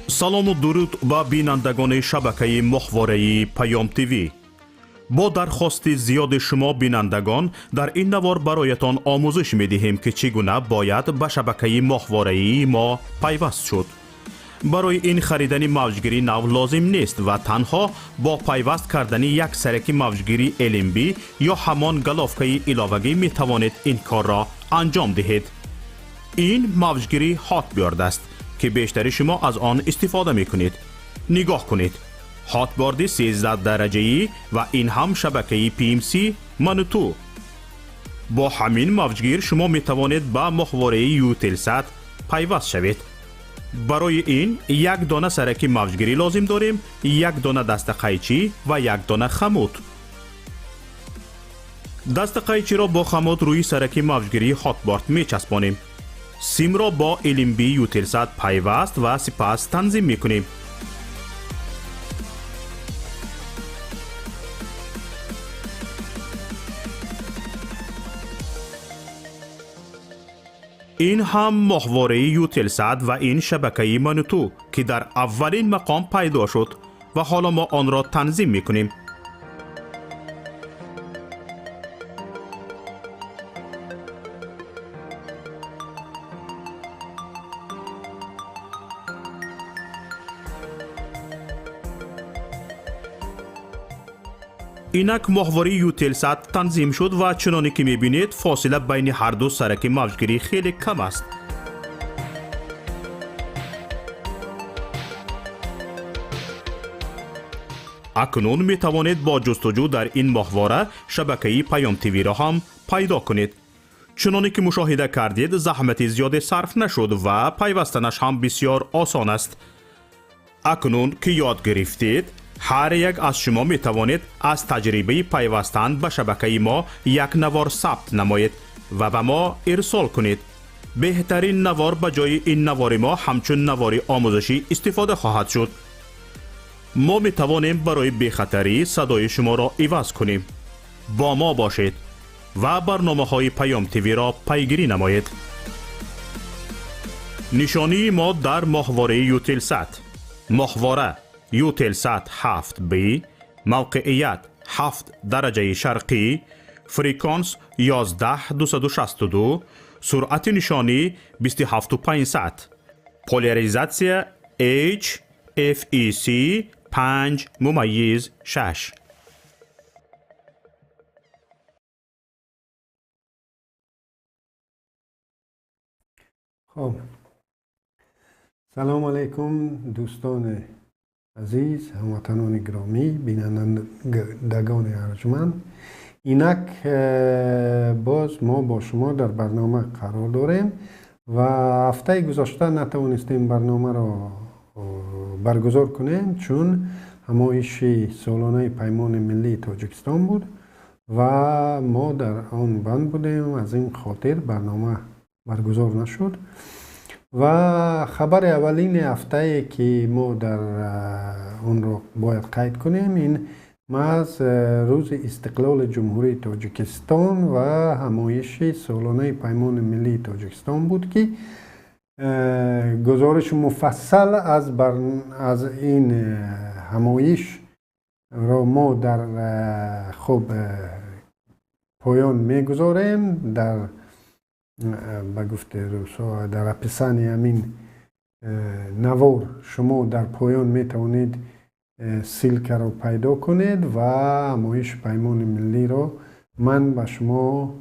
салому дуруд ба бинандагони шабакаи моҳвораи Паём ТВ. бо дархости зиёди шумо бинандагон дар ин навор бароятон омӯзиш медиҳем ки чӣ гуна бояд ба шабакаи моҳвораии мо пайваст шуд. барои ин харидани мавҷгири нав лозим нест ва танҳо бо пайваст кардани як сараки мавҷгири LMB ё ҳамон галовкаи иловагӣ метавонед ин корро анҷом диҳед. ин мавҷгири ҳотбёрд аст ки бештари шумо аз он истифода мекунед. нигоҳ кунед. ҳотборди 13 дараҷаӣ ва ин ҳам шабакаи PMC Manutу. бо ҳамин мавҷгир шумо метавонед ба моҳвораи Eutelsat пайваст шавед. барои ин як дона сараки мавҷгирӣ лозим дорем, як дона дастақайчӣ ва як дона хамут. дастақайчиро бо хамут рӯи сараки мавҷгирии ҳотборд мечаспонем. симро бо LMB Eutelsat пайваст ва сипас танзим мекунем. ин ҳам моҳвораи Eutelsat ва ин шабакаи Manutу ки дар аввалин мақом пайдо шуд ва ҳоло мо онро танзим мекунем. инак моҳвораи Eutelsat танзим шуд ва чуноне ки мебинед фосила байни ҳарду сараки мавҷгирӣ хеле кам аст. акнун метавонед бо ҷустуҷӯ дар ин моҳвора шабакаи Паём ТВ-ро ҳам пайдо кунед. чуноне ки мушоҳида кардед, заҳмати зиёде сарф нашуд ва пайвастанаш ҳам бисёр осон аст. акнун ки ёд гирифтед, ҳар як аз шумо метавонед аз таҷрибаи пайвастан ба шабакаи мо як навор сабт намоед ва ба мо ирсол кунед. беҳтарин навор ба ҷои ин навори мо ҳамчун навори омӯзишӣ истифода хоҳад шуд. мо метавонем барои бехатарӣ садои шуморо иваз кунем. бо мо бошед ва барномаҳои Паём ТВ-ро пайгирӣ намоед. нишонии мо дар моҳвораи Eutelsat. моҳвора Eutelsat 7B، мавқеият 7 дараҷаи шарқӣ، фреконс 11262, суръати нишонӣ 27500، поляризатсия HFEC 5/6. خب سلام علیکم دوستان عزیز، هموطنان گرامی، بینندگان ارجمند. اینک باز ما با شما در برنامه قرار داریم و هفته گذشته نتوانستیم برنامه را برگزار کنیم چون همایش سالانه پیمان ملی تاجیکستان بود و ما در آن بند بودیم، از این خاطر برنامه برگزار نشد. و خبر اولین هفته که ما در اون رو باید قید کنیم این از روز استقلال جمهوری تاجیکستان و همایش سالانه پیمان ملی تاجیکستان بود که گزارش مفصل از این همایش را ما در پایان میگذاریم. در به گفته روسا در اپیسان همین نوار شما در پایان میتوانید سیلک رو پیدا کنید و همایش پیمان ملی رو من به شما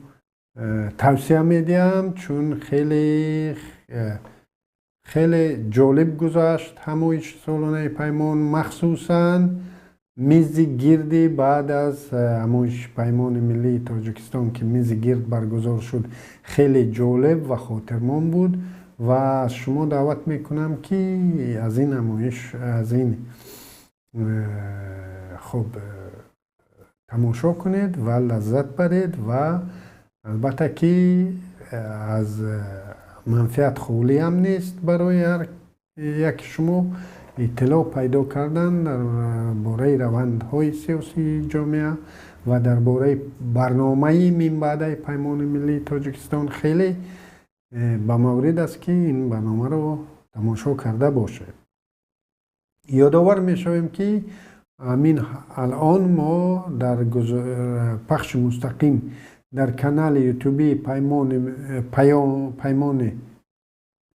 توصیه میدیم چون خیلی جالب گذشت همایش سالانه پیمان، مخصوصا میز گردی بعد از همایش پیمان ملی تاجیکستان که میز گرد برگزار شد خیلی جالب و خاطرمان بود و شما دعوت میکنم که از این همایش از این خب تماشا کنید و لذت برید و البته که از منفعت خالی هم نیست برای هر یک شما اطلاع پیدا کردن در باره روندهای سیاسی جامعه و در باره برنامه من بعد پیمان ملی تاجیکستان خیلی به مورد است که این برنامه رو تماشا کرده باشه. یادآور می شویم که همین الان ما در پخش مستقیم در کانال یوتیوبی پیمان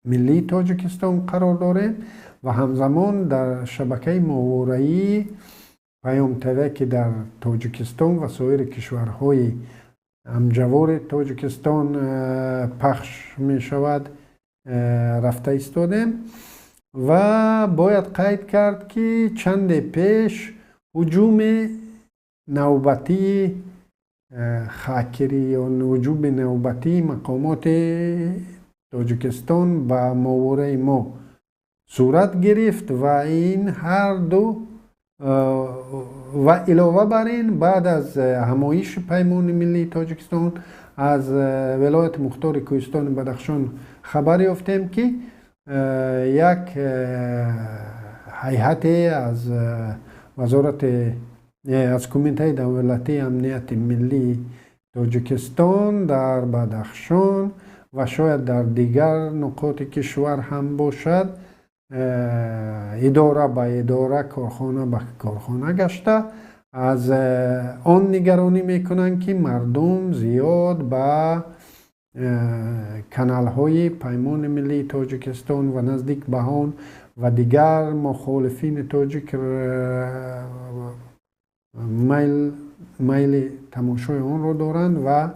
ملی تاجیکستان قرار داریم و همزمان در شبکه ماهواره‌ای پیام تیوی که در تاجیکستان و سایر کشورهای همجوار تاجیکستان پخش می شود رفته ایستادیم و باید قید کرد که چند پیش هجوم نوبتی خاکری یا هجوم نوبتی مقامات تاجیکستان به ماهواره ما صورت گرفت و این هر دو و علاوه بر این بعد از همایش پیمان ملی تاجیکستان از ولایت مختار کوهستان بدخشان خبر یافتیم که یک هیئت از وزارت از کمیته دولتی امنیت ملی تاجیکستان در بدخشان و شاید در دیگر نقاط کشور هم باشد اداره به اداره کارخانه به کارخانه گشته از آن نگرانی میکنند که مردم زیاد به کانال های پیمان ملی تاجیکستان و نزدیک به آن و دیگر مخالفین تاجیک میل تماشای آن را دارند و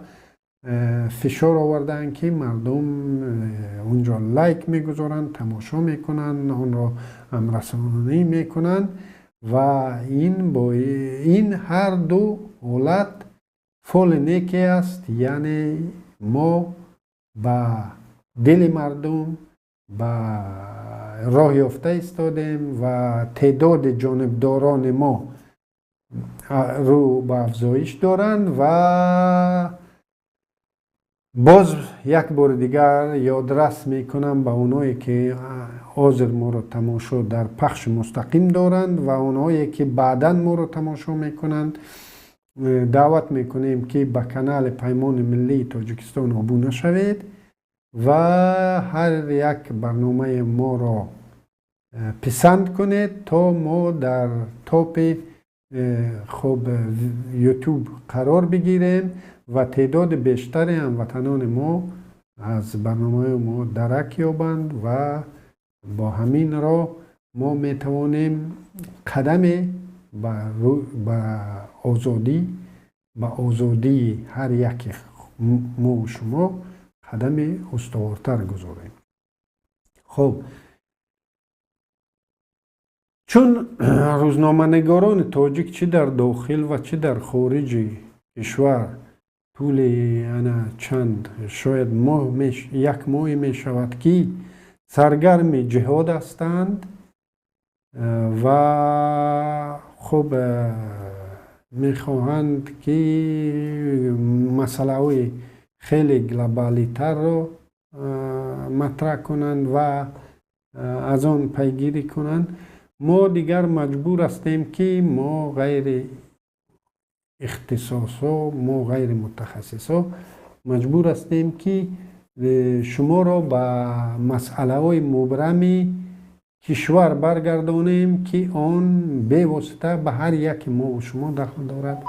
فشار آوردن که مردم اونجا لایک میگذارند، تماشا میکنند، آن را هم رسانه‌ای میکنند و این هر دو حالت فال نیکی است. یعنی ما با دل مردم با راه یافته ایستادیم و تعداد جانبداران ما رو به افزایش دارند و باز یک بار دیگر یادرس میکنم به اونایی که حاضر ما رو تماشا در پخش مستقیم دارند و اونایی که بعداً ما رو تماشا میکنند دعوت میکنیم که به کانال پیمان ملی تاجیکستان ابونه شوید و هر یک برنامه ما را پسند کنید تا ما در تاپ خوب یوتیوب قرار بگیریم و تعداد بیشتری هموطنان ما از برنامه ما درک یابند و با همین راه ما میتوانیم قدم به آزادی هر یک ما و شما قدم استوارتر گذاریم. خب چون روزنامه‌نگاران تاجیک چه در داخل و چه در خارج کشور طول چند شاید یک ماه می شود که سرگرم جهاد هستند و خب می خواهند که مسئله های خیلی گلوبالی تر رو مطرح کنند و از آن پیگیری کنند. ما دیگر مجبور هستیم که ما غیر اختصاصا ما غیر متخصصا مجبور هستیم که شما را به مسئله های مبرم کشور برگردانیم که آن به واسطه به هر یک ما و شما دخل دارد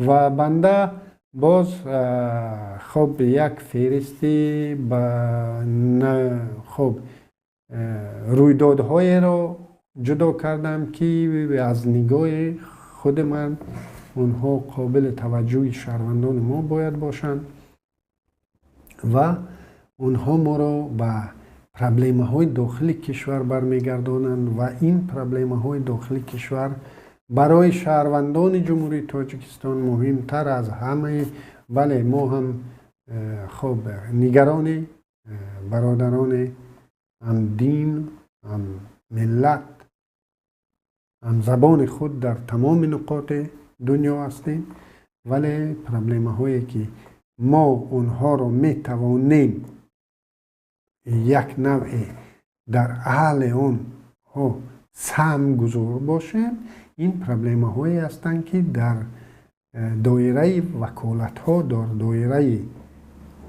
و بنده باز خب یک فهرستی خب رویدادهای را جدا کردم که از نگاه خود من اونها قابل توجه شهروندان ما باید باشند و اونها ما را به پرابلم های داخلی کشور برمیگردانند و این پرابلم های داخلی کشور برای شهروندان جمهوری تاجیکستان مهمتر از همه. بله ما هم خب نگران برادران هم دین هم ملت هم زبان خود در تمام نقاط دنیا هستیم، ولی پرابلم هایی که ما اونها رو می توانیم یک نوع در حال اون سهم گذار باشیم، این پرابلم هایی هستند که در دایره وکالت ها در دایره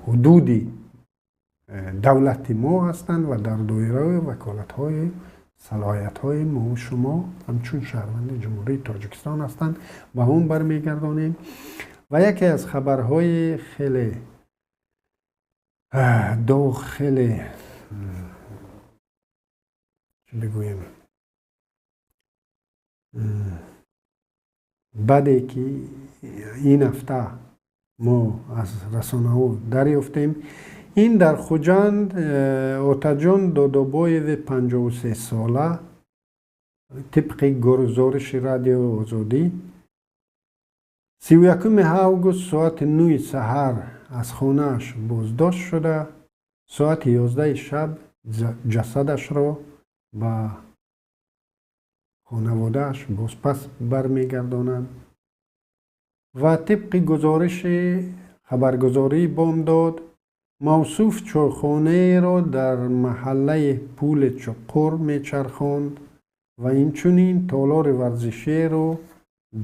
حدود دولت ما هستند و در دایره وکالت های صلاحیت های ما و شما همچون شهروند جمهوری تاجیکستان هستند و اون برمیگردانیم. و یکی از خبرهای خیلی خیلی چی بگویم بعدی که این هفته ما از رسانه ها دریافتیم، این در خوجند اوتاجون دودوبویو 53 ساله طبق گزارش رادیو آزادی 31 اوگوست ساعت 9 سحر از خانه‌اش بازداشت شده. ساعت 11 شب جسدش را به خانواده‌اش بازپس برمیگردانند و طبق گزارش خبرگزاری بامداد موصوف چورخانه را در محله پول چقر میچرخاند و اینچنین تالار ورزشی را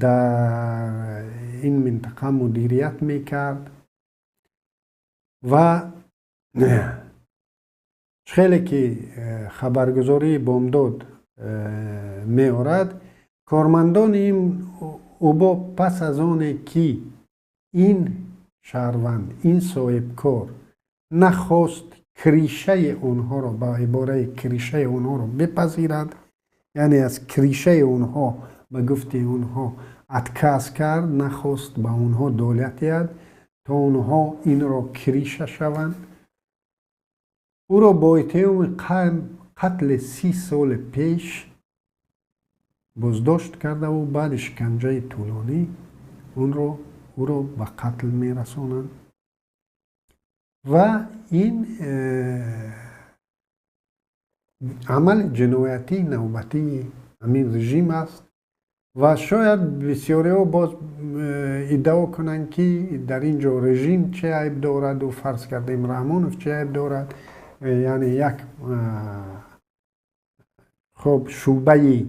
در این منطقه مدیریت میکرد و خیلی که خبرگزاری بامداد میارد، کارمندان این اوبا پس از آن که این شهروند، این صاحب کار نخواست کریشه اونها را با عباره کریشه اونها را بپذیرد، یعنی از کریشه اونها به گفته اونها اتکاس کرد، نخواست به اونها دولت یاد تا اونها این را کریشه شوند. او را با اتهام قتل 30 سال پیش بازداشت کرده و بعد شکنجه طولانی او را به قتل میرسانند و این عمل جنایتی نوبتی همین رژیم است و شاید بسیاری ها باز ادعا کنند که در اینجا رژیم چه عیب دارد و فرض کردیم رحمانوف چه عیب دارد، یعنی یک خب شعبه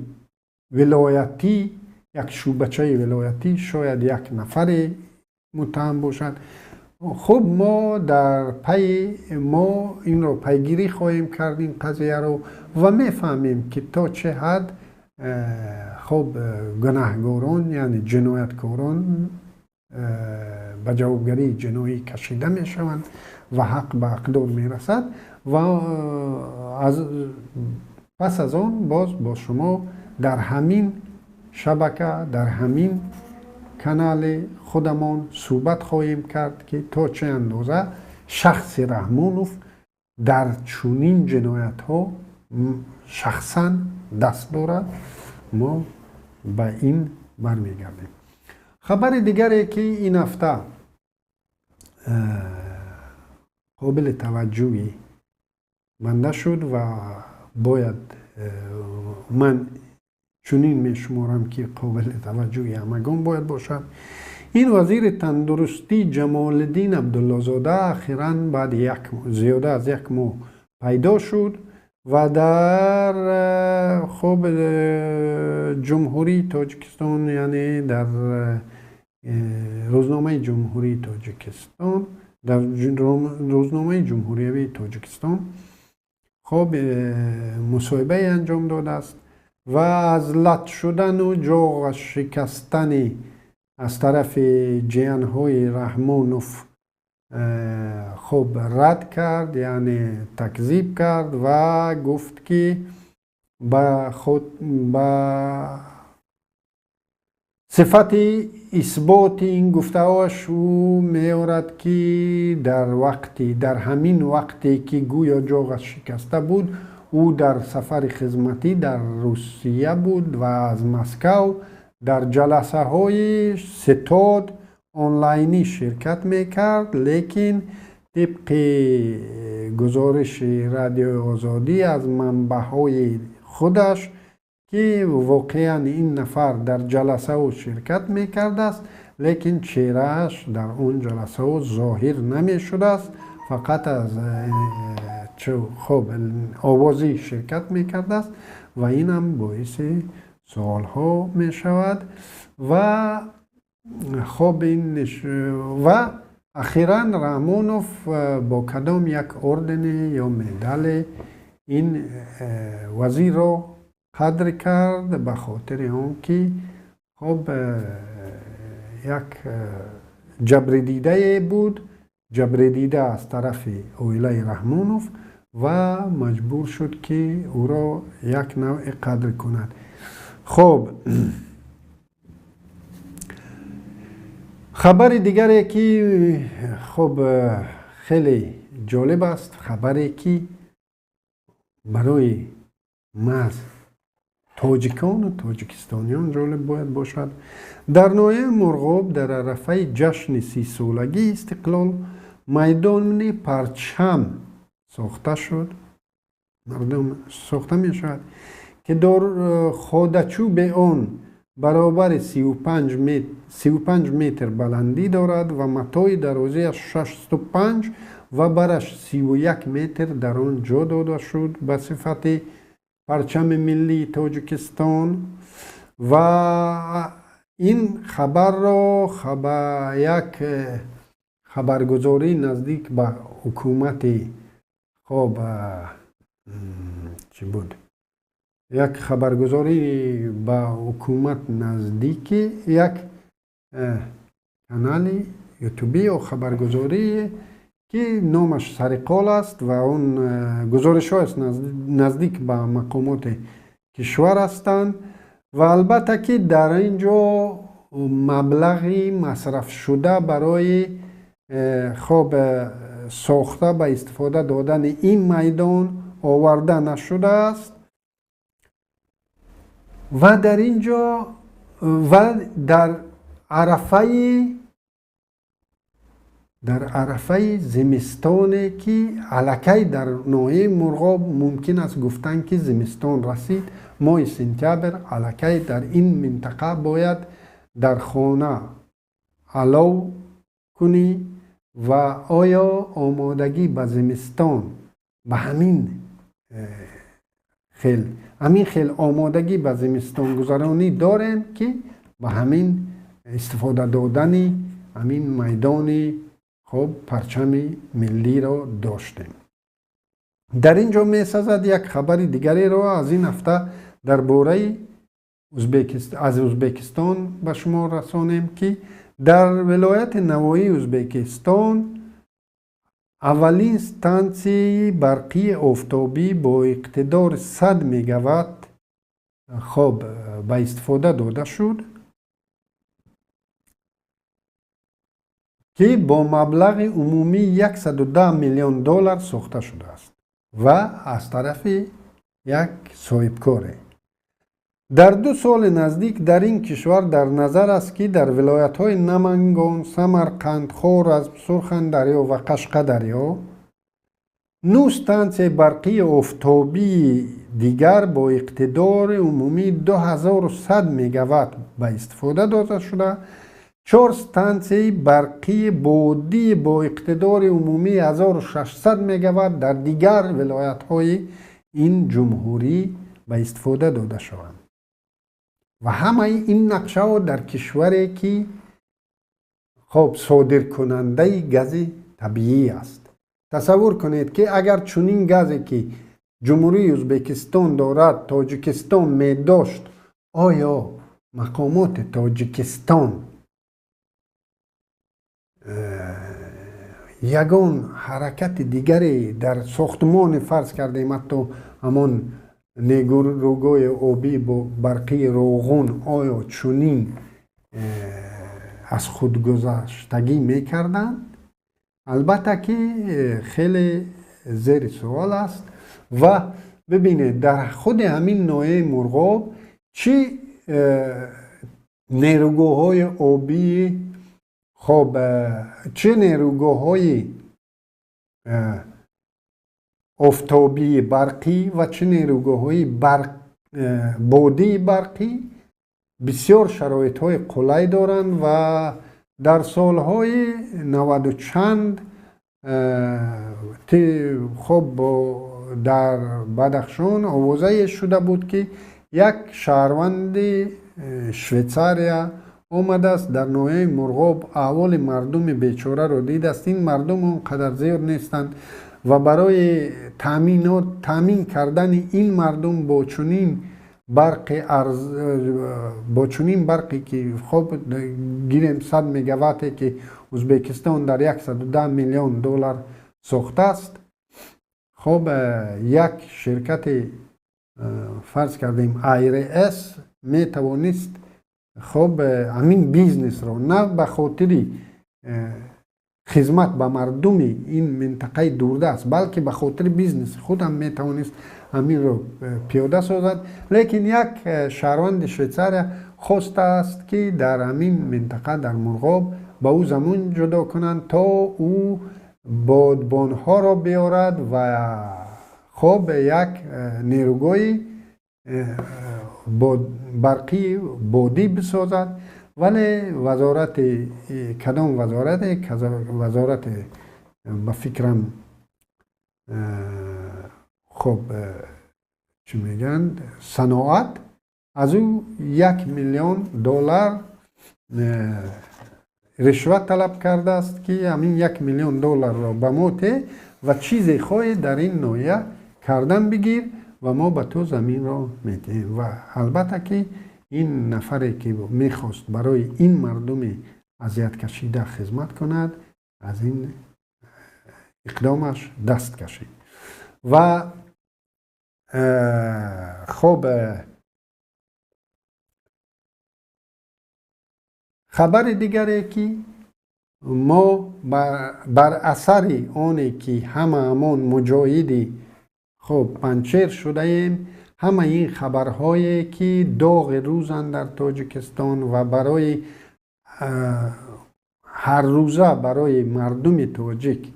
ولایتی، یک شعبچه ولایتی شاید یک نفر متهم باشد. خب ما در ما این رو پیگیری خواهیم کرد این قضیه رو و میفهمیم که تا چه حد خب گناهگاران یعنی جنایتکاران به جوابگری جنایی کشیده می شوند و حق به اقدار می رسد و پس از آن باز با شما در همین شبکه در همین کانال خودمان صحبت خواهیم کرد که تا چه اندازه شخص رحمانوف در چنین جنایت ها شخصا دست دارد. ما به این برمیگردیم. خبر دیگری که این هفته قابل توجهی بنده شد و باید من چنین میشمارم که قابل توجهی همگان باید باشد، این وزیر تندرستی جمال الدین عبدالله زاده اخیراً بعد زیاده از یک ماه پیدا شد و در خب جمهوری تاجیکستان یعنی در روزنامه جمهوری تاجیکستان در روزنامه جمهوری تاجیکستان خب مصاحبه انجام داده است و از لط شدن و جاغ شکستن از طرف جیانهای رحمانوف خب رد کرد، یعنی تکذیب کرد و گفت که با صفت اثبات این گفته‌هاش او می‌آورد که در همین وقتی که گویا جاغش شکسته بود او در سفر خدمتی در روسیه بود و از مسکو در جلسه های ستاد آنلاینی شرکت میکرد، لیکن طبق گزارش رادیو آزادی از منبع های خودش که واقعا این نفر در جلسه ها شرکت میکرد است لیکن چهرهش در اون جلسه ها ظاهر نمی شده است، فقط از خب آوازی شرکت میکرده است و این هم باعث سوال ها می شود و خب و اخیراً رحمانوف با کدام یک اردن یا مدال این وزیر را قدر کرد به خاطر اون که خب یک جبر دیده بود، جبر دیده از طرف اویلای رحمونوف و مجبور شد که او را یک نوع قدر کند. خب خبر دیگری که خب خیلی جالب است، خبری که برای محض تاجیکان و تاجیکستانیان جالب باید باشد. در ناحیه مرغاب در عرفه جشن 30 سالگی استقلال میدان پرچم ساخته شد، مردم ساخته می شود که در خودچوب آن برابر 35 متر بلندی دارد و متای درازی 65 و برش 31 متر در آن جا داده شد به صفت پرچم ملی تاجیکستان. و این خبر را یک خبرگزاری نزدیک به حکومت خب چی بود؟ یک خبرگزاری به حکومت نزدیک یک کانال یوتیوبی و خبرگزاری که نامش سرقال است و اون گزارش های نزدیک به مقامات کشور هستند و البته که در اینجا مبلغی مصرف شده برای خب ساخته به استفاده دادن این میدان آورده نشده است و در اینجا و در عرفه زمستانه که الکی در ناحیه مرغاب ممکن است گفتن که زمستان رسید، ماه سپتامبر الکی در این منطقه باید در خانه علو کنی و آیا آمادگی به زمستان به همین خیل آمادگی به زمستان گذرانی دارن که به همین استفاده دادن همین میدان خب پرچم ملی را داشتیم. در اینجا می سازد یک خبر دیگری را از این هفته درباره از ازبکستان به شما رسانیم که در ولایت نواحی ازبکستان اولین استانسیه برقی آفتابی با اقتدار 100 مگاوات خب به استفاده داده شد که با مبلغ عمومی $110 میلیون ساخته شده است و از طرف یک صاحبکاره. در 2 سال نزدیک در این کشور در نظر است که در ولایت های نمنگان، سمرقند، خوارزم، سرخندریا و قشقدریا 9 استانسیه برقی آفتابی دیگر با اقتدار عمومی 2100 مگاوات به استفاده داده شده، 4 استانسیه برقی بادی با اقتدار عمومی 1600 مگاوات در دیگر ولایت های این جمهوری به استفاده داده شوند. و همه این نقشه ها در کشوری که خب صادر کننده گاز طبیعی است. تصور کنید که اگر چنین گازی که جمهوری ازبکستان دارد تاجیکستان می داشت، آیا مقامات تاجیکستان یگان حرکت دیگری در ساختمان فرض کردیم، حتی همان نیروگاه آبی با برقی روغن آیا چنین از خودگذشتگی میکردن؟ البته که خیلی زیر سوال است. و ببینید در خود همین ناحیه مرغاب چی نیروگاه های آبی خب چه نیروگاه های آفتابی برقی و چه نیروگاه های بادی برقی بسیار شرایط های قلعی دارند و در سالهای 90 و چند خب در بدخشان آوازه شده بود که یک شهروند شویتزاریا آمده است در ناحیه مرغاب احوال مردم بیچاره را دید است. این مردم اونقدر زیاد نیستند و برای تامین کردن این مردم با چنین برق با چنین برقی که خب گیریم 100 مگاواته که ازبکستان در 110 میلیون دلار ساخته است. خب یک شرکت فرض کردیم IRS می توانست خب همین بیزنس رو نه به خاطر خدمت به مردم این منطقه دوردست بلکه به خاطر بیزنس خود هم می توانست همین رو پیاده سازد. لیکن یک شهروند شویسریا خواسته است که در همین منطقه در مرغاب با او زمین جدا کنند تا او بادبان ها را بیارد و خب یک نیروگاه برقی بادی بسازد. ولی وزارت کدام وزارت به فکرم خب چی میگن صناعت از او 1 میلیون دلار رشوت طلب کرده است که همین 1 میلیون دلار را به ما ده و چیزی خواهی در این نوعیه کردن بگیر و ما به تو زمین را میدهیم. و البته که این نفری که میخواست برای این مردم اذیت کشیده خدمت کند از این اقدامش دست کشید. و خب خبر دیگری که ما بر اثر آنی که همون مجاهدی خب پنچر شده ایم، همه این خبرهایی که داغ روزن در تاجیکستان و برای هر روزه برای مردم تاجیک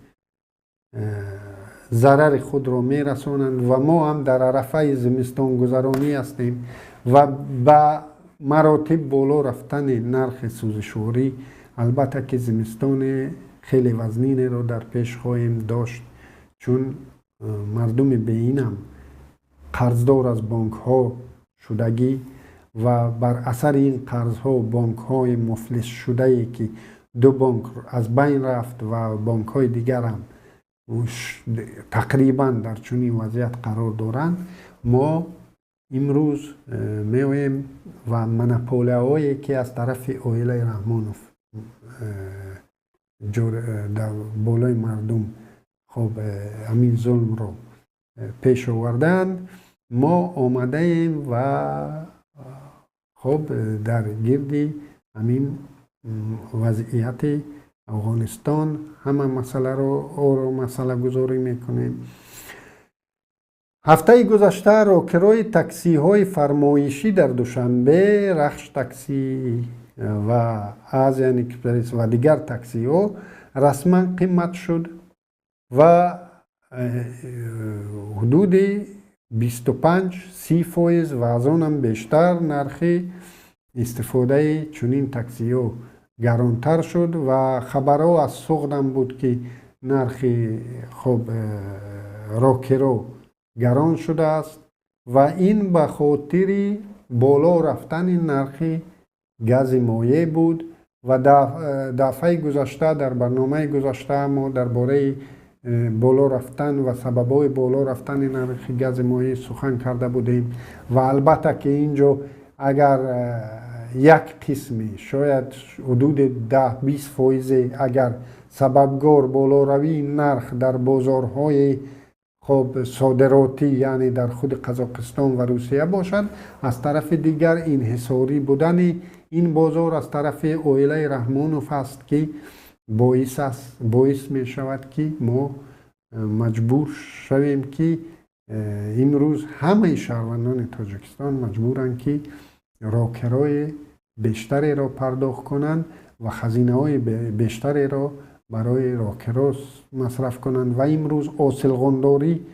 ضرر خود را می رسانند و ما هم در عرفه زمستان گذرانی هستیم و به مراتب بالا رفتن نرخ سوزشواری. البته که زمستان خیلی وزنین را در پیش خواهیم داشت چون مردم بینم قرضدار از بانک ها شدگی و بر اثر این قرض ها بانک های مفلس شده ای که 2 بانک از بین رفت و بانک های دیگر هم تقریبا در چنین وضعیت قرار دارند. ما امروز میویم و منپولیایی که از طرف اویله رحمانوف در بالای مردم خب همین ظلم رو پیش آوردند، ما آمده ایم و خب در گردی همین وضعیت افغانستان همه مسئله رو مسئله گذاری میکنیم. هفته گذشته راکرای تاکسی های فرمایشی در دوشنبه، رخش تاکسی و آزیان اکسپرس و دیگر تاکسی ها رسما قیمت شد و حدود 25-30% و از آن هم بیشتر نرخ استفاده چنین تاکسی ها گرانتر شد و خبرها از سوغدم بود که نرخ خب راکرو گران شده است و این به خاطر بالا رفتن نرخ گاز مایع بود و دفعه گذشته در برنامه گذشته ما درباره بالا رفتن و سببای بالا رفتن نرخ گاز مایع سخن کرده بودیم و البته که اینجا اگر یک قسمی شاید حدود 10-20% اگر سببگار بالا روی نرخ در بازارهای خب صادراتی یعنی در خود قزاقستان و روسیه باشد، از طرف دیگر انحصاری بودن این بازار از طرف اویله رحمانوف است که باعث می شود که ما مجبور شویم که امروز همه شهروندان تاجیکستان مجبورند که راکرای بیشتری را پرداخت کنند و هزینه های بیشتری را برای راکرا مصرف کنند و امروز حاصلخوانداری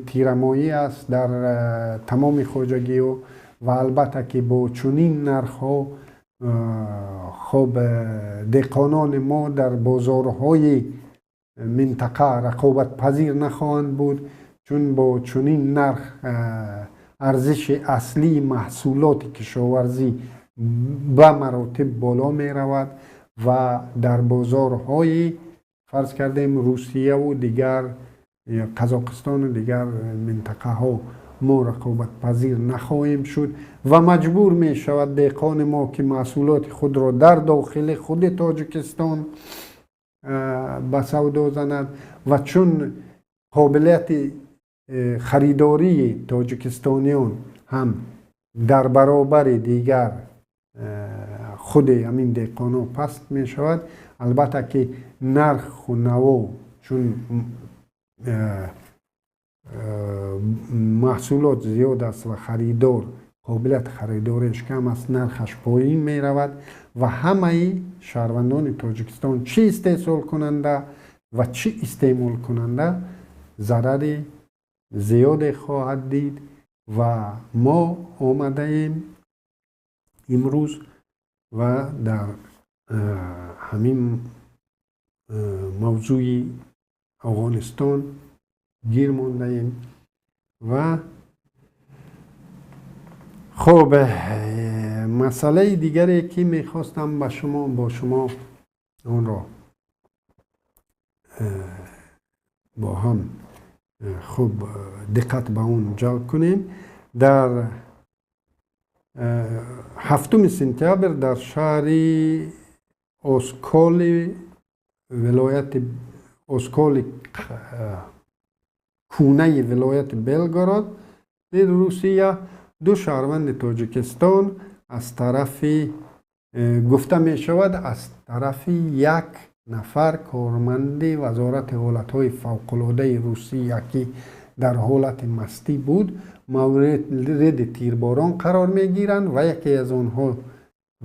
تیرمایی است در تمام خواجگی و البته که با چنین نرخ ها خب دهقانان ما در بازارهای منطقه رقابت پذیر نخواهند بود چون با چنین نرخ ارزش اصلی محصولات کشاورزی به مراتب بالا می رود و در بازارهای فرض کردیم روسیه و دیگر قزاقستان و دیگر منطقه ها ما رقابت پذیر نخواهیم شد و مجبور می شود دهقان ما که محصولات خود را در داخل خود تاجیکستان به سودا زند و چون قابلیت خریداری تاجیکستانیان هم در برابر دیگر خود همین دهقانا پست می شود. البته که نرخ و نوا چون محصولات زیاد است و خریدار قابلیت خریدارش کم است، نرخش پایین می رود و همه شهروندان تاجیکستان چی استحصال کننده و چی استعمال کننده ضرر زیاد خواهد دید و ما آمده ایم امروز و در همین موضوع افغانستان گیر مانده ایم و خب مسئله دیگری که میخواستم با شما اون را با هم خوب دقت به اون جلب کنیم. در 7 سپتامبر در شهر اسکول ولایت اسکول کونه ولایت بلگراد در روسیه 2 شهروند تاجیکستان از طرف گفته می شود از طرف یک نفر کارمند وزارت حالتهای فوق‌العاده روسیه که در حالت مستی بود مورد تیرباران قرار می گیرند و یکی از آنها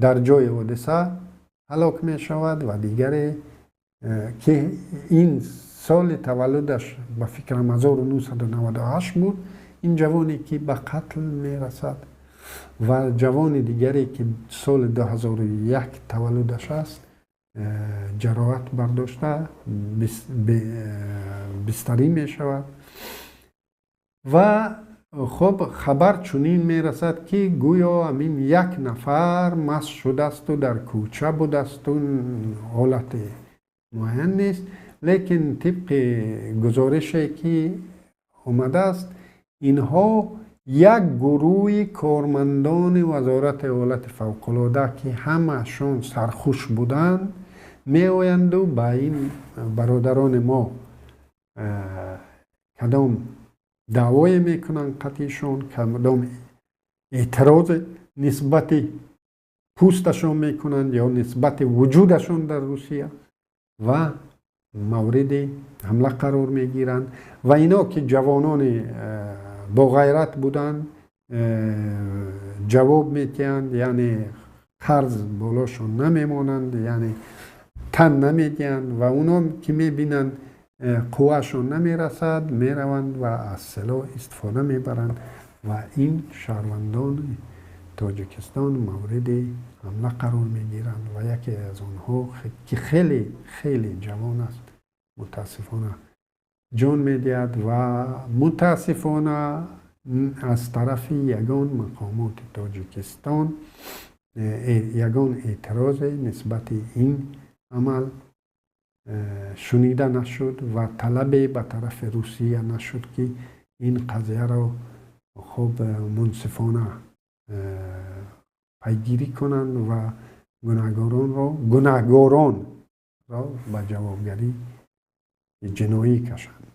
در جای حادثه هلاک می شود و دیگری که این سال تولدش به فکرم 1998 بود، این جوانی که به قتل می رسد و جوان دیگری که سال 2001 تولدش است جراحت برداشته بستری می شود و خب خبر چنین می رسد که گویا همین یک نفر مست شده است و در کوچه بوده است و حالت معین نیست، لیکن طبق گزارشی که آمده است اینها یک گروه کارمندان وزارت حالت فوق‌العاده که همه‌شان سرخوش بودند می آیند و به این برادران ما کدام دعوای میکنند قطعیشون، کدام اعتراض نسبت پوستشون میکنند یا نسبت وجودشون در روسیه و مورد حمله قرار میگیرند و اینا که جوانان با غیرت بودند جواب میتیند، یعنی قرض بالاشون نمیمانند، یعنی تن نمیدیند و اونا که میبینند قوهشون نمیرسد میروند و از سلاح استفاده میبرند و این شهروندان تاجیکستان مورد حمله قرار میگیرند و یکی از آنها که خیلی خیلی جوان است متاسفانه جان میدهد و متاسفانه از طرف یگان مقامات تاجیکستان یگان اعتراض نسبت این عمل شنیده نشد و طلب به طرف روسیه نشد که این قضیه را خوب منصفانه پیگیری کنند و گناهگاران را به جوابگری جنایی کشند.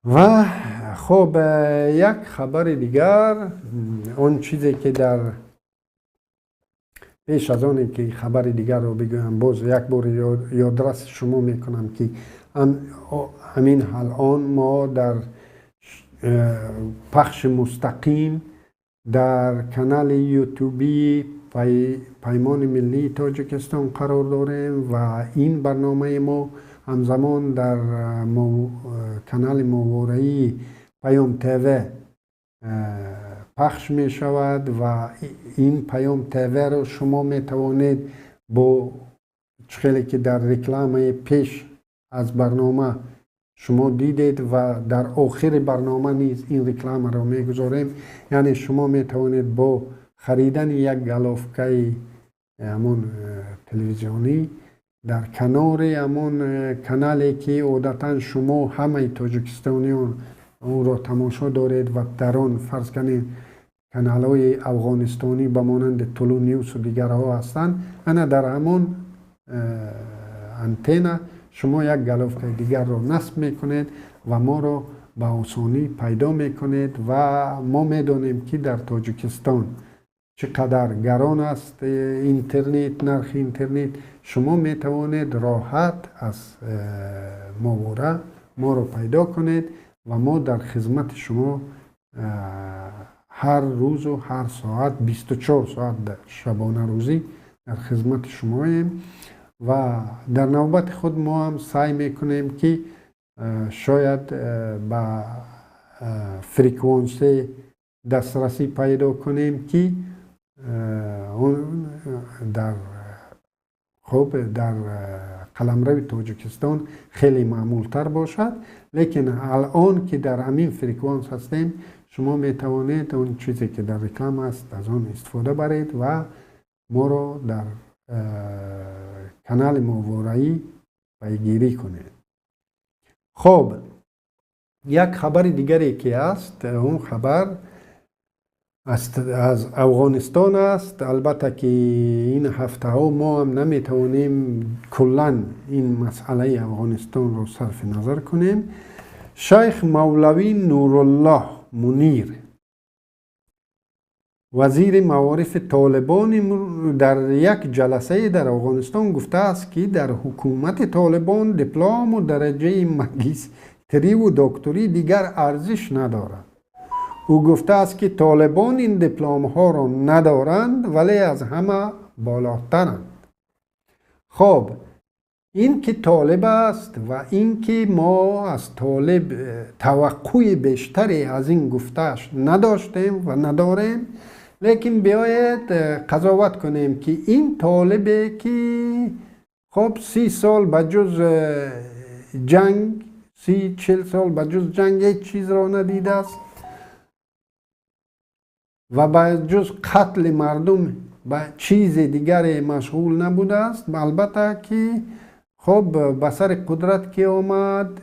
و خب یک خبر دیگر، اون چیزی که در پیش از آن که خبر دیگر رو بگویم باز یک بار یادرس شما میکنم که همین الان ما در پخش مستقیم در کانال یوتیوبی پیمان ملی تاجیکستان قرار داریم و این برنامه ما همزمان در کانال ماورایی پیام تیوی پخش می شود و این پیام تیوی رو شما می توانید با چخیلی که در رکلام پیش از برنامه شما دیدید و در آخر برنامه نیز این رکلام را می گذاریم، یعنی شما می توانید با خریدن یک گلافکه همون تلویزیونی در کنار همون کانالی که عادتا شما همه تاجیکستانیان اون رو تماشا دارید و در آن فرض کنید کانال های افغانستانی به مانند طلوع نیوز و دیگرها هستند، انا در همان انتنا شما یک گلوفه دیگر رو نصب میکنید و ما رو به آسانی پیدا میکنید و ما میدانیم که در تاجیکستان چقدر گران است اینترنت، نرخ اینترنت. شما میتوانید راحت از ماوره ما رو پیدا کنید و ما در خدمت شما هر روز و هر ساعت 24 ساعت در شبانه روزی در خدمت شماییم و در نوبت خود ما هم سعی میکنیم که شاید با فریکوانسی دسترسی پیدا کنیم که در قلمرو تاجیکستان خیلی معمول تر باشد، لیکن الان که در همین فریکوانس هستیم شما می توانید اون چیزی که در رکلام است از آن استفاده برید و ما رو در کانال ماورایی پیگیری کنید. خب یک خبر دیگری که است، اون خبر از افغانستان است. البته که این هفته ها ما هم نمیتوانیم کلا این مسئله افغانستان رو صرف نظر کنیم. شیخ مولوی نورالله منیر وزیر معارف طالبان در یک جلسه در افغانستان گفته است که در حکومت طالبان دیپلم و درجه ماجستری و دکتری دیگر ارزش ندارد. او گفته است که طالبان این دیپلم ها را ندارند ولی از همه بالاترند. خب این که طالب است و این که ما از طالب توقع بیشتری از این گفتش نداشتیم و نداریم، لیکن بیاید قضاوت کنیم که این طالبه که خب 30 سال بجز جنگ 40 سال بجز جنگ هیچ چیز را ندیده است و بجز قتل مردم به چیز دیگر مشغول نبوده است. البته که خب به سر قدرت که آمد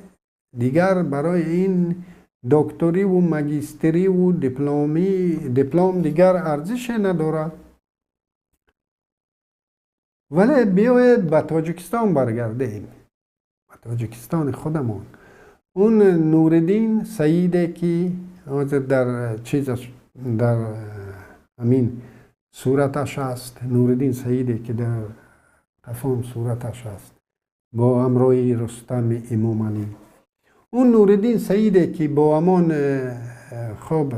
دیگر برای این دکتری و ماجستری و دیپلم دیگر ارزش ندارد. ولی بیاید به تاجیکستان برگردیم، به تاجیکستان خودمون. اون نوردین سعیده که در در همین صورتش است، نوردین سعیده که در قفام صورتش است با همراهی رستم امام علی. اون نوردین سعیده که با همان خب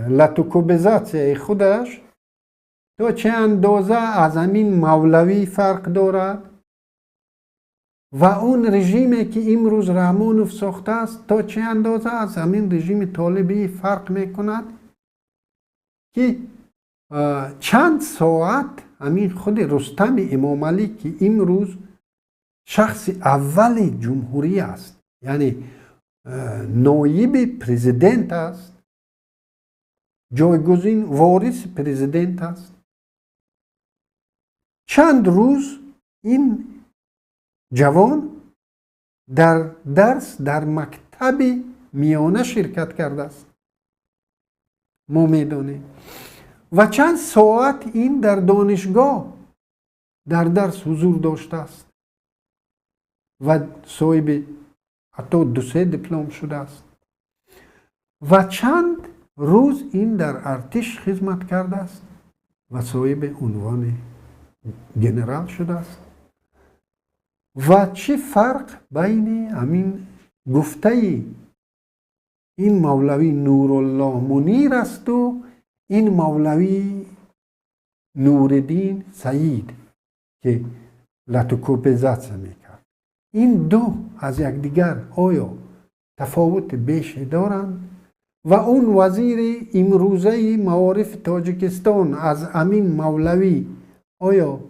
لاتوکوبزاتسی خودش تا چه اندازه از همین مولوی فرق دارد و اون رژیمی که امروز رحمانوف ساخته است تا چه اندازه از همین رژیم طالبی فرق میکند که چند ساعت همین خود رستم امام علی که امروز شخص اول جمهوری است، یعنی نایب پرزیدنت است، جایگزین وارث پرزیدنت است، چند روز این جوان در درس در مکتب میانه شرکت کرده است، ما میدانیم، و چند ساعت این در دانشگاه در درس حضور داشته است و صاحب حتی 2-3 دیپلم شده است و چند روز این در ارتش خدمت کرده است و صاحب عنوان جنرال شده است. و چه فرق بین همین گفته این مولوی نورالله منیر است و این مولوی نوردین سعید که لاتوکوبزاتسی میکرد. این دو از یکدیگر آیا تفاوت بیشی دارند؟ و اون وزیر امروزه معارف تاجیکستان از امین مولوی آیا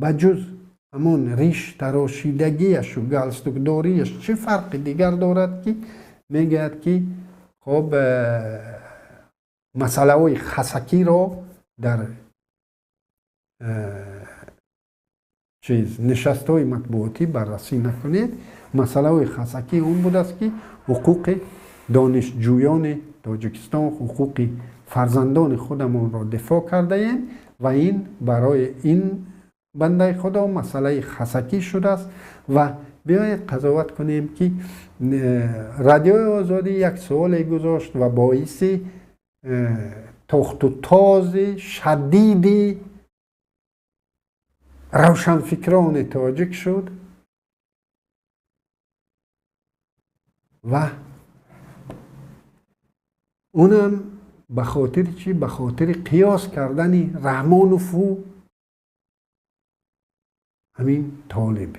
بجز همون ریش تراشیدگیش و گلستکداریش چه فرق دیگر دارد که میگه که خب مسئله های خسکی را در نشست های مطبوعاتی بررسی نکنید. مسئله های خاصکی اون بود است که حقوق دانشجویان تاجیکستان، حقوق فرزندان خودمون را دفاع کرده ایم و این برای این بنده خدا مسئله خاصکی شده است و بیایید قضاوت کنیم که رادیو آزادی یک سوال گذاشت و باعث تخت و تاز شدید روشنفکران تاجیک شد و اونم به خاطر چی؟ به خاطر قیاس کردن رحمانوف و همین طالب.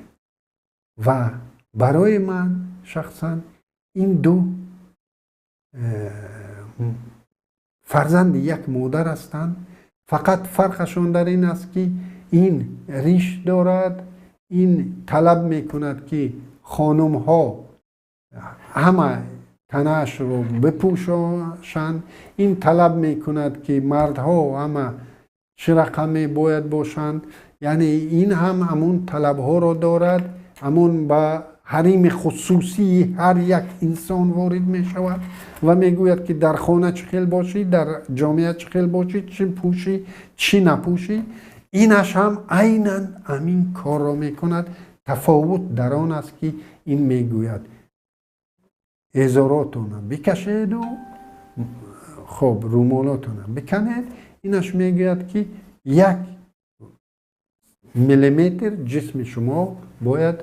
و برای من شخصا این دو فرزند یک مادر هستند، فقط فرقشون در این است که این ریش دارد، این طلب میکند که خانم ها همه تنش رو بپوشند، این طلب میکند که مردها همه چه رقمی باید باشند. یعنی این هم همون طلب ها رو دارد، همون با حریم خصوصی هر یک انسان وارد می شود و می گوید که در خانه چه خیل باشی، در جامعه چه خیل باشی، چی پوشی چی نپوشی. اینش هم عیناً همین کار را می کند. تفاوت در آن است که این می گوید ازاراتون بکشید و خب رومالاتون بکنید، اینش می گوید که یک میلیمتر جسم شما باید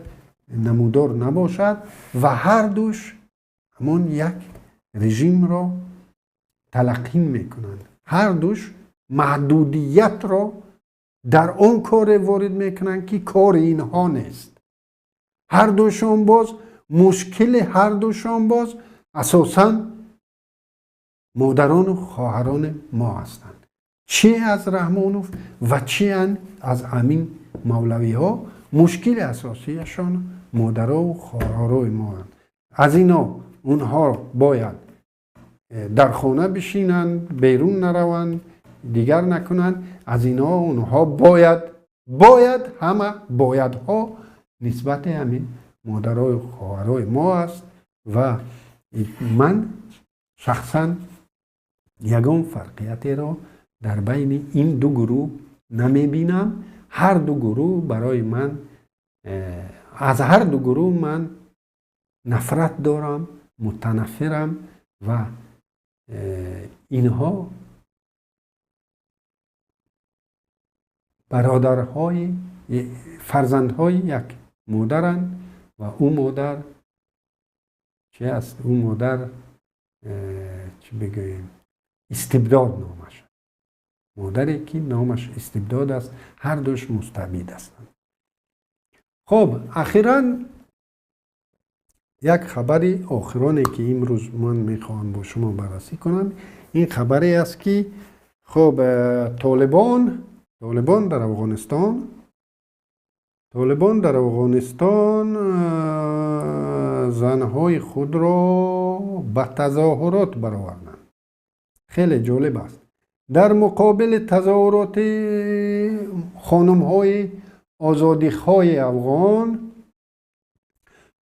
نمودار نباشد و هر دوش همون یک رژیم را تلقین میکنند، هر دوش محدودیت را در اون کار وارد میکنند که کار اینها نیست. هر دوشان باز مشکل هر دوشان باز اساساً مادران و خواهران ما هستند، چی از رحمانوف و چی از امین مولوی ها. مشکل اساسیشان مادرها و خواهرای ما هستند. از اینا اونها باید در خانه بشینند، بیرون نروند، دیگر نکنند. از اینا اونها باید همه بایدها نسبت همین مادرای و خواهرای ما است و من شخصا یگان فرقیتی را در بین این دو گروه نمی بینم. هر دو گروه برای من، از هر دو گروه من نفرت دارم، متنفرم و اینها برادرهای فرزندهای یک مادرند و اون مادر چه است؟ اون مادر چی بگویم استبداد نامش، مادری که نامش استبداد است، هر دوش مستبد هستند. خب اخیراً یک خبری آخرانه که امروز من میخوام با شما بررسی کنم، این خبری است که خب طالبان در افغانستان زنهای خود را به تظاهرات برآوردند. خیلی جالب است. در مقابل تظاهرات خانم‌های آزادیخواه افغان،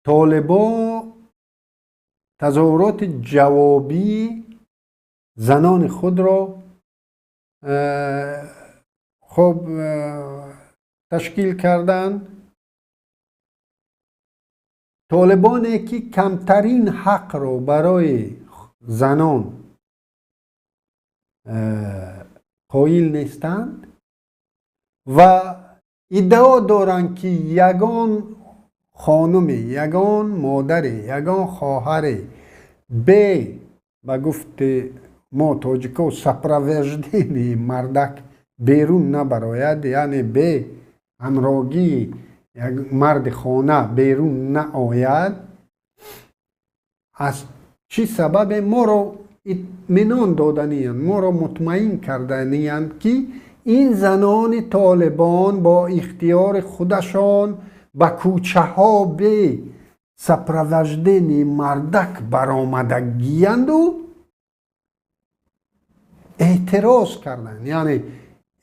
طالبان تظاهرات جوابی زنان خود را خب تشکیل کردند. طالبانی که کمترین حق را برای زنان قائل نیستند و ادعا دارند که یگان خانم، یگان مادر، یگان خواهر به گفت ما تاجیکا سپروژدین مردک بیرون نبراید، یعنی به همراهی یک مرد خانه بیرون نآید. از چی سبب؟ ما را اطمینان دادنی، ما را مطمئن کردنی که این زنان طالبان با اختیار خودشان به کوچه ها به سپروژدین مردک برآمدگیند و اعتراض کردند. یعنی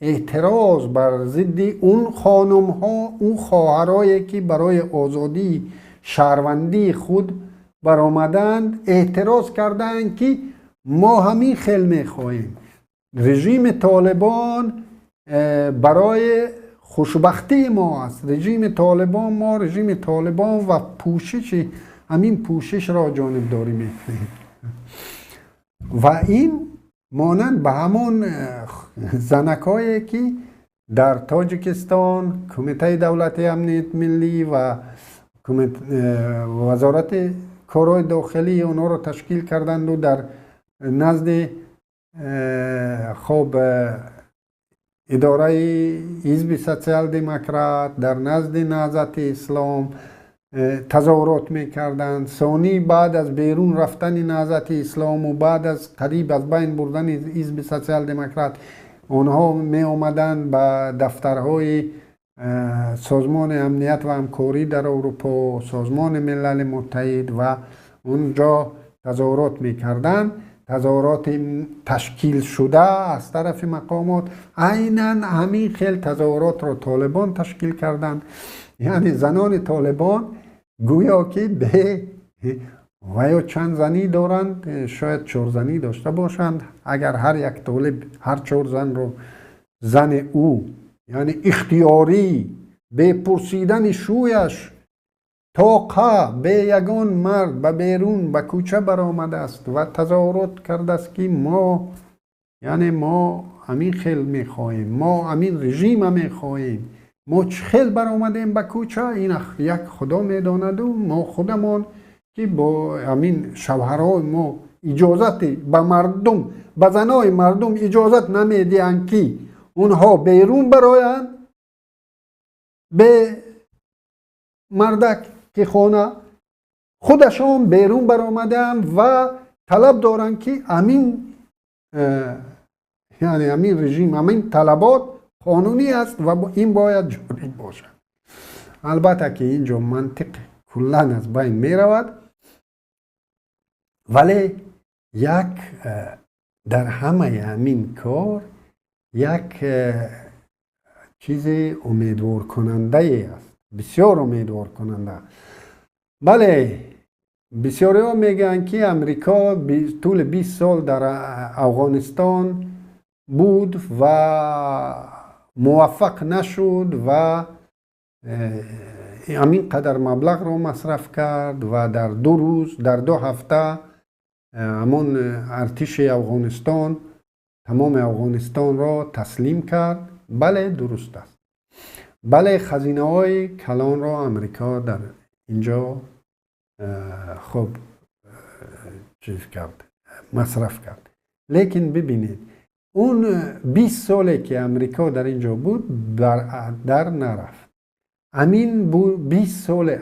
اعتراض بر ضد اون خانم ها، اون خواهرایی که برای آزادی شهروندی خود برآمدند، اعتراض کردند که ما همین خیل میخواهیم. رژیم طالبان برای خوشبختی ما است. رژیم طالبان و پوشش، همین پوشش را جانبداری میکنیم و این مانند به همون زنکایی که در تاجیکستان کمیته دولت امنیت ملی و وزارت کارهای داخلی اونا رو تشکیل کردند و در نزد خب اداره حزب سوسیال دموکرات، در نزد نهضت اسلام تظاهرات میکردند. ثانی بعد از بیرون رفتن نهضت اسلام و بعد از قریب از بین بردن حزب سوسیال دموکرات، اونها می آمدند به دفترهای سازمان امنیت و همکاری در اروپا، سازمان ملل متحد و اونجا تظاهرات میکردند. تظاهرات تشکیل شده از طرف مقامات، عیناً همین خیل تظاهرات را طالبان تشکیل کردند. یعنی زنان طالبان گویا که به و یا چند زنی دارند، شاید 4 زنی داشته باشند. اگر هر یک طالب هر 4 زن رو زن او، یعنی اختیاری به پرسیدن شویش طاقه به یگان مرد به بیرون به کوچه برآمده است و تظاهرات کرده است که ما همین خیل میخواهیم، ما همین رژیم میخواهیم، ما چه خیل برآمدیم به کوچه، این یک خدا میداند و ما خودمان که با همین شوهرهای ما اجازت به مردم، به زنای مردم اجازت نمیدهند که اونها بیرون برآیند به مردک که خانه، خودشان بیرون برآمدند و طلب دارند که همین یعنی همین رژیم، همین طلبات قانونی است و این باید جاری باشد. البته که اینجا منطق کلا از بین می رود، ولی یک در همه همین کار یک چیز امیدوار کننده است، بسیار امیدوار کننده. بله، بسیاری ها میگن که امریکا طول 20 سال در افغانستان بود و موفق نشد و همین قدر مبلغ رو مصرف کرد و در 2 روز، در 2 هفته همون ارتش افغانستان تمام افغانستان را تسلیم کرد. بله درست است. بله خزینه های کلان را امریکا در اینجا خب چیز کرد، مصرف کرد. لیکن ببینید اون 20 ساله که امریکا در اینجا بود در نرفت. همین 20 سال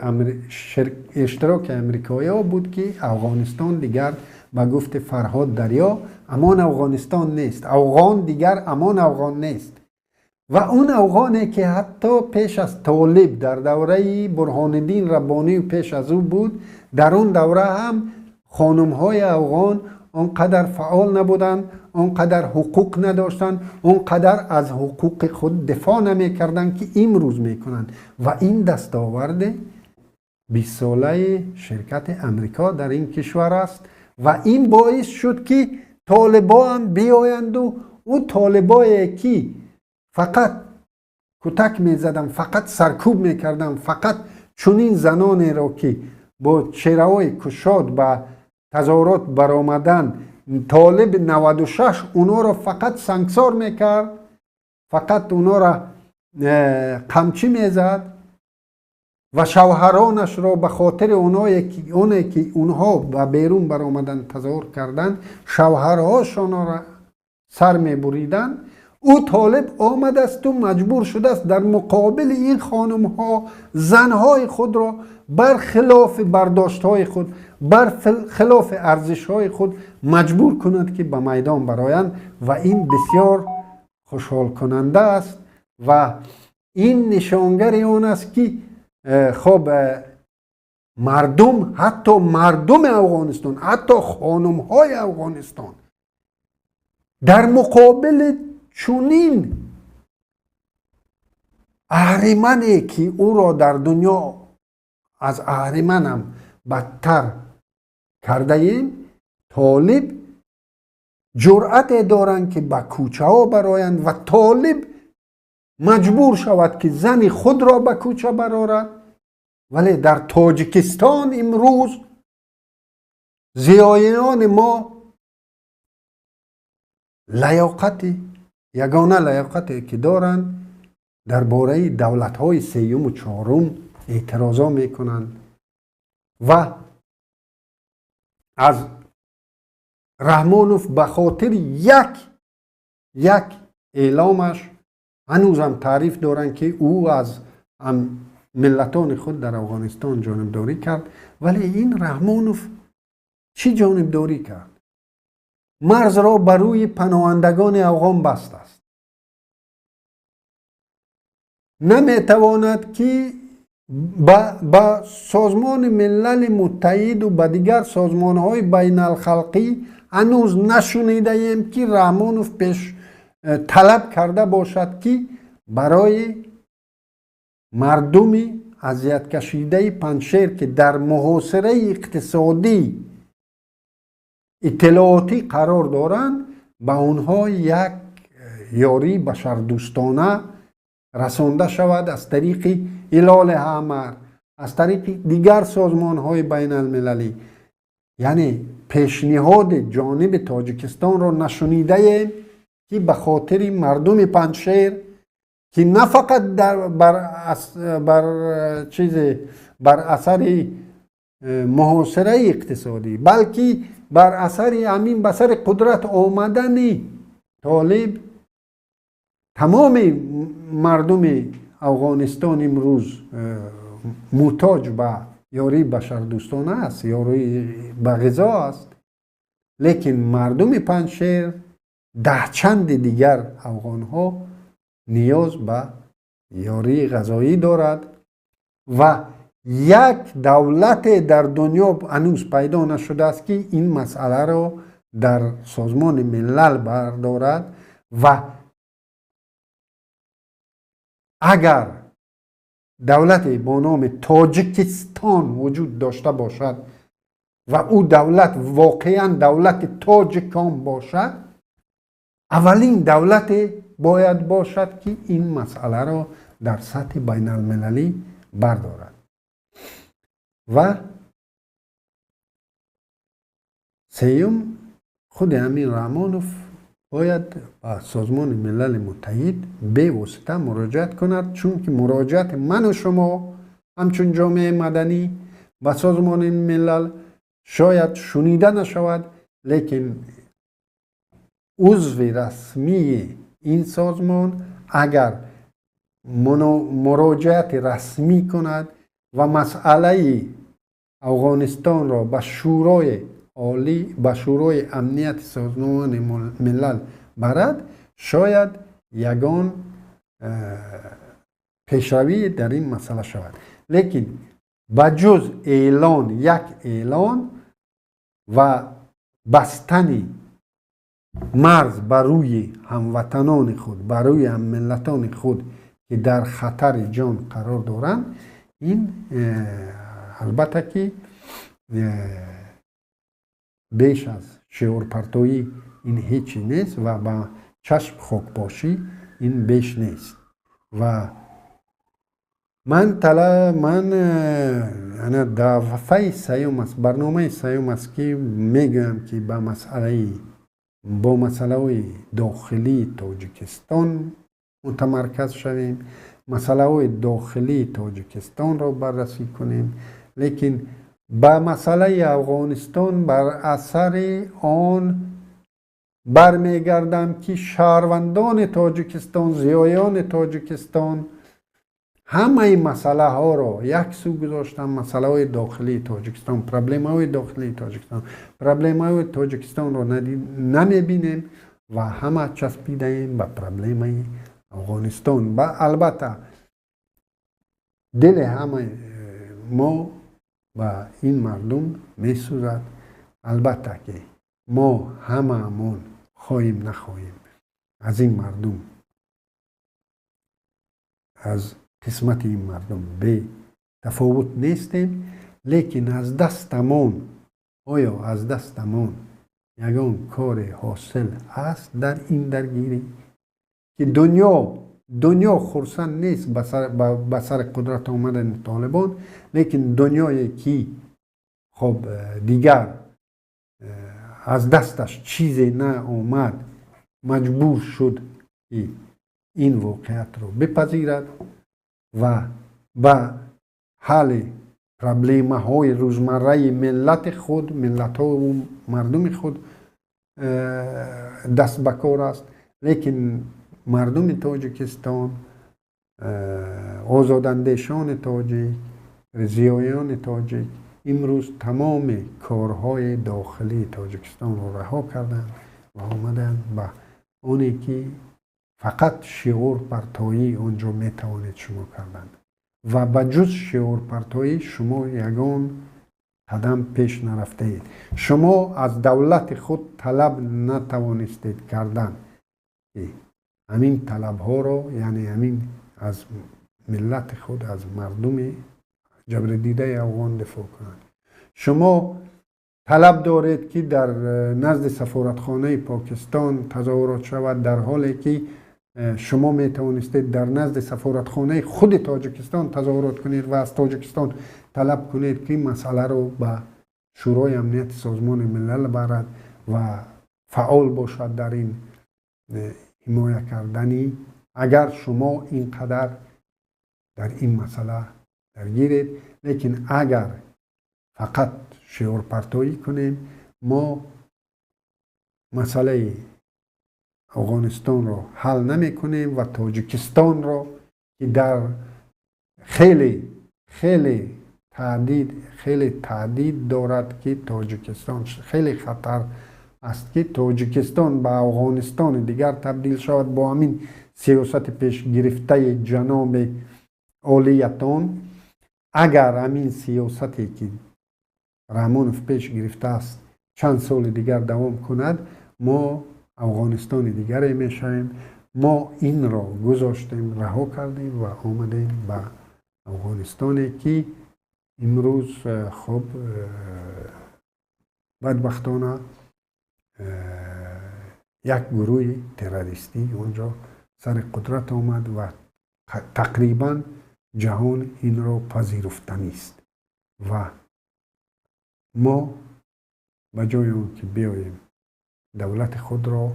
اشتراک امریکایی ها بود که افغانستان دیگر به گفت فرهاد دریا امان افغانستان نیست، افغان دیگر امان افغان نیست. و اون افغانی که حتی پیش از طالب در دوره برهان الدین ربانی و پیش از او بود، در اون دوره هم خانم های افغان اونقدر فعال نبودن، اونقدر حقوق نداشتن، اونقدر از حقوق خود دفاع نمی کردن که امروز میکنن. و این دستاورد 20 ساله شرکت امریکا در این کشور است و این باعث شد که طالبان هم بیایند و اون طالبایی که فقط کتک میزدن، فقط سرکوب میکردن، فقط چنین زنانی را که با چهره‌های کشاد به تظاهرات برآمدن، طالب 96 اونا را فقط سنگسار میکرد، فقط اونا را قمچی میزد و شوهرانش را به خاطر اونایی که اونها به بیرون برآمدن تظاهر کردن، شوهرهاشان را سر میبریدن. او طالب آمده است و مجبور شده است در مقابل این خانم ها زنهای خود را برخلاف برداشت های خود، برخلاف ارزش های خود مجبور کند که به میدان برآیند و این بسیار خوشحال کننده است و این نشانگر آن است که خب مردم، حتی مردم افغانستان، حتی خانم های افغانستان در مقابل چونین اهریمنی که او را در دنیا از اهریمنم بدتر کرده ایم، طالب جرأت دارند که به کوچه ها برایند و طالب مجبور شود که زن خود را به کوچه برارد. ولی در تاجیکستان امروز زیایان ما یگانه لیاقتی که دارند درباره دولت‌های سیوم و چهارم اعتراضا میکنند و از رحمانوف به خاطر یک اعلامش هنوزم تعریف دارند که او از ملتان خود در افغانستان جانبداری کرد. ولی این رحمانوف چی جانبداری کرد؟ مرز را بر روی پناهندگان افغان بست است. نمیتواند که با سازمان ملل متحد و با دیگر سازمانهای بین الخلقی هنوز نشنیده ایم که رحمانوف پیش طلب کرده باشد که برای مردم اذیت کشیده پنجشیر که در محاصره اقتصادی اطلاعاتی قرار دارند به آنها یک یاری بشردوستانه رسانده شود از طریق هلال احمر، از طریق دیگر سازمان های بین المللی. یعنی پیشنهاد جانب تاجیکستان را نشنیده ایم که به خاطر مردم پنجشیر که نه فقط بر اثر محاصره اقتصادی بلکه بر اثر همین به سر قدرت آمدن طالب تمام مردم افغانستان امروز محتاج به یاری بشردوستانه است، یاری به غذا است. لیکن مردم پنجشیر ده چند دیگر افغان ها نیاز به یاری غذایی دارد و یک دولت در دنیا هنوز پیدا نشده است که این مسئله را در سازمان ملل بردارد. و اگر دولت با نام تاجیکستان وجود داشته باشد و او دولت واقعا دولت تاجیکان باشد، اولین دولت باید باشد که این مسئله را در سطح بین المللی بردارد. و سیوم خود همین رحمانوف باید به سازمان ملل متحد به واسطه مراجعت کند، چون که مراجعت من و شما همچون جامعه مدنی به سازمان ملل شاید شنیده نشود، لیکن عضو رسمی این سازمان اگر مراجعت رسمی کند و مسئله افغانستان را به شورای عالی، به شورای امنیت سازمان ملل برد، شاید یگان پیشروی در این مسئله شود. لیکن بجز یک اعلان و بستن مرز بر روی هموطنان خود، بر روی هم ملتان خود که در خطر جان قرار دارند، این البته که بیش از شعور پرتویی این هیچی نیست و با چشم خاکپاشی این بیش نیست. و من دفعه سیوم است، برنامه سیوم است که میگم که با مسئله داخلی تاجیکستان متمرکز شویم، مسئله داخلی تاجیکستان را بررسی کنیم، لیکن با مسئله افغانستان بر اثر آن برمیگردم که شهروندان تاجیکستان، زیایان تاجیکستان همه این مسئله ها را یک سو گذاشتن. مسئله های داخلی تاجیکستان، پرابلم های داخلی تاجیکستان، پرابلم های تاجیکستان را نمیبینیم و همه چسبیده ایم به پرابلم افغانستان. و البته دل همه ما و این مردم میسوزد. البته که ما هممون خواهیم نخواهیم از این مردم از قسمت این مردم به تفاوت نیستیم، لیکن از دستمون آیا از دستمون یگان کار حاصل است در این درگیری که دنیا خرسند نیست به سر قدرت آمدن طالبان، لیکن دنیایی که خب دیگر از دستش چیزی نه آمد مجبور شد که این واقعیت رو بپذیرد و به حل پرابلم های روزمره ملت ها و مردم خود دست به کار است. لیکن مردم تاجیکستان، آزاداندیشان تاجیک، زیایان تاجیک امروز تمام کارهای داخلی تاجیکستان رو رها کردند و آمدند به اونی که فقط شعور پرتایی اونجا میتوانید شما کردند و به جز شعور پرتایی شما یگان قدم پیش نرفته اید. شما از دولت خود طلب نتوانستید کردن که همین طلب ها رو، یعنی همین از ملت خود، از مردم جبر دیده افغان دفاع کنند. شما طلب دارید که در نزد سفارتخانه پاکستان تظاهرات شود، در حالی که شما می توانستید در نزد سفارتخانه خود تاجیکستان تظاهرات کنید و از تاجیکستان طلب کنید که مسئله رو به شورای امنیت سازمان ملل برد و فعال باشد در این حمایت کردنی. اگر شما اینقدر در این مسئله درگیرید، لیکن اگر فقط شعور پرتایی کنیم، ما مسئله افغانستان رو حل نمی کنیم و تاجیکستان رو که در خیلی تعدید دارد که تاجیکستان خیلی خطر است که تاجیکستان به افغانستان دیگر تبدیل شود با همین سیاست پیش گرفته جناب اولیتان. اگر همین سیاستی که رحمانوف پیش گرفته است چند سال دیگر دوام کند، ما افغانستان دیگری میشویم. ما این را گذاشتیم، رها کردیم و آمدیم به افغانستانی که امروز خب بدبختانه یک گروه تروریستی اونجا سر قدرت آمد و تقریبا جهان این را پذیرفته نیست و ما به جای اون که بیاییم دولت خود را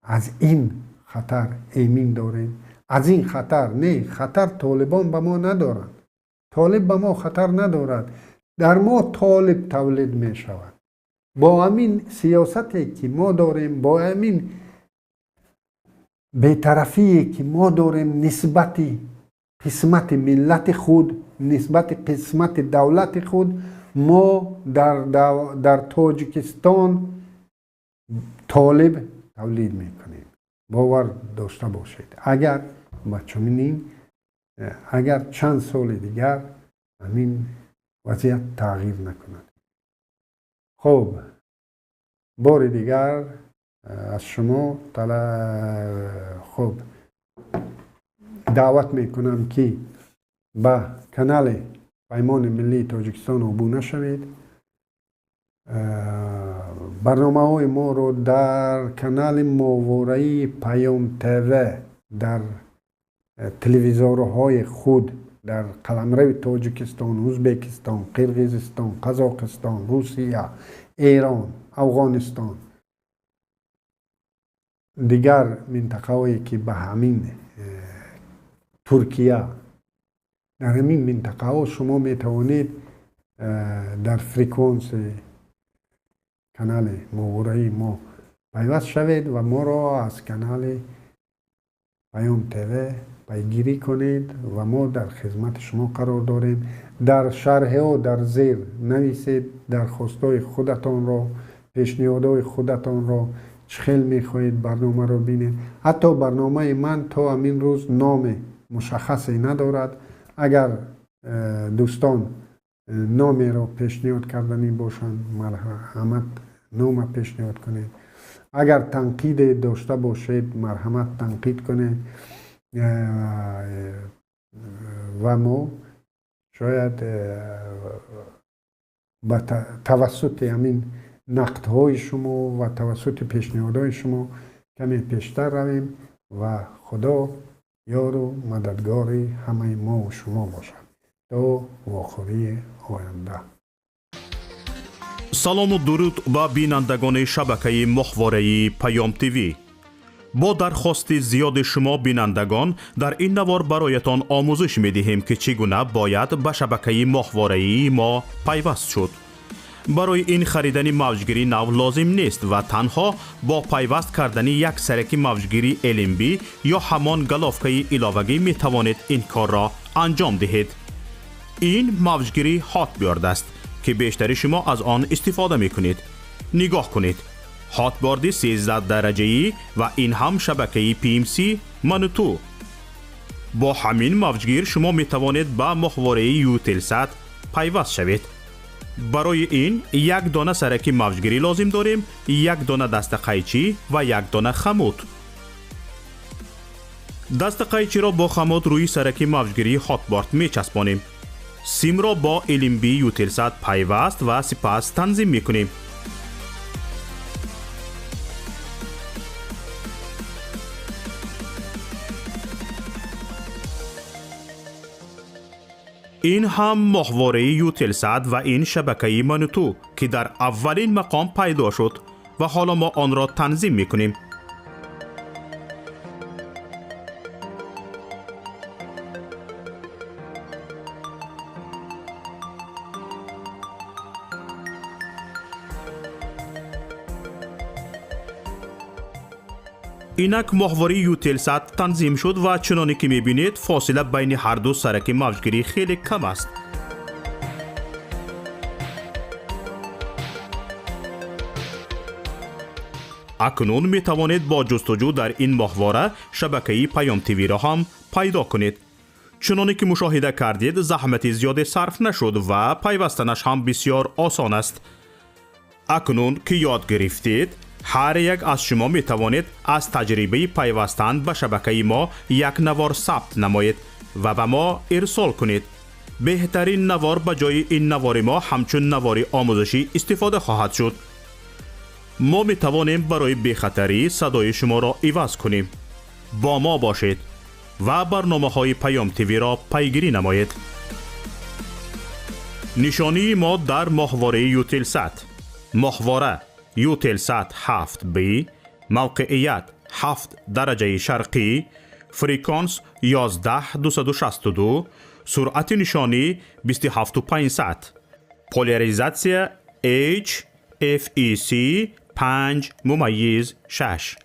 از این خطر ایمن داریم، از این خطر نه، خطر طالبان به ما ندارند، طالب به ما خطر ندارد، در ما طالب تولید می شود. با همین سیاستی که ما داریم، با همین بی‌طرفی که ما داریم نسبت قسمت ملت خود، نسبت قسمت دولت خود، ما در تاجیکستان طالب تولید میکنیم. باور داشته باشید. اگر چند سال دیگر همین وضعیت تغییر نکند. خب بار دیگر از شما خب دعوت میکنم که به کانال پیمان ملی تاجیکستان عبور نشوید. برنامه های ما رو در کانال ماورایی پیام تیوی، در تلویزیون‌های خود، در قلمرو تاجیکستان، ازبکستان، قرقیزستان، قزاقستان، روسیه، ایران، افغانستان، دیگر منطقه هایی که به همین ترکیه، در همین منطقه ها شما می توانید در فرکانس کانال ماورایی ما پیوست شوید و ما را از کانال پیام تیوی پیگیری کنید و ما در خدمت شما قرار داریم. در شرح ها در زیر نویسید درخواستای خودتان را، پیشنهادهای خودتان را، چه خیلی میخواهید برنامه را بینید. حتی برنامه من تا همین روز نام مشخصی ندارد. اگر دوستان نامی را پیشنهاد کردنی باشند، مرحمت نام پیشنهاد کنید. اگر تنقید داشته باشید، مرحمت تنقید کنید. و ما شاید با توسط همین نقدهای شما و توسط پیشنهادهای شما کمی پیشتر رویم و خدا یار و مددگار همه ما و شما باشد تا واخوری آینده. سلام و درود به بینندگان شبکه ماهواره پیام تیوی. با درخواست زیاد شما بینندگان در این نوار برایتان آموزش می دهیم که چگونه باید به شبکه ماهواره ما پیوست شد. برای این خریدن موجگیری نو لازم نیست و تنها با پیوست کردن یک سرک موجگیری LMB یا همان گلافکه علاوگی می توانید این کار را انجام دهید. این موجگیری هاتبیارد است که بیشتر شما از آن استفاده می کنید. نگاه کنید. هاتبارد 13 درجه‌ای و این هم شبکه PMC منوتو. با همین موجگیر شما می توانید به ماهواره یوتلسات پیوست شوید. برای این یک دانه سرک موجگیری لازم داریم، یک دانه دست قیچی و یک دانه خمود. دست قیچی را با خمود روی سرک موجگیری هاتبارد می چسبانیم. سیم را با LMB یوتلسات پیوست و سپس تنظیم می کنیم. این هم ماهواره یوتلسات و این شبکه منوتو که در اولین مقام پیدا شد و حالا ما آن را تنظیم می کنیم. اینک ماهواره یوتلسات تنظیم شد و چنانی که میبینید فاصله بین هر دو سرک موجگیری خیلی کم است. اکنون می توانید با جستجو در این ماهواره شبکه پیام تیوی را هم پیدا کنید. چنانی که مشاهده کردید زحمت زیاد صرف نشد و پیوستنش هم بسیار آسان است. اکنون که یاد گرفتید هر یک از شما می توانید از تجربه پیوستن به شبکه ما یک نوار ثبت نمایید و به ما ارسال کنید. بهترین نوار به جای این نوار ما همچون نوار آموزشی استفاده خواهد شد. ما می توانیم برای بی‌خطری صدای شما را عوض کنیم. با ما باشید و برنامه های پیام تیوی را پیگیری نمایید. نشانی ما در ماهواره یوتلسات. ماهواره یوتلسات 7B، موقعیت 7 درجه شرقی، فریکانس 11262، سرعت نشانی 27500، پولاریزاسیا HFEC 5:6.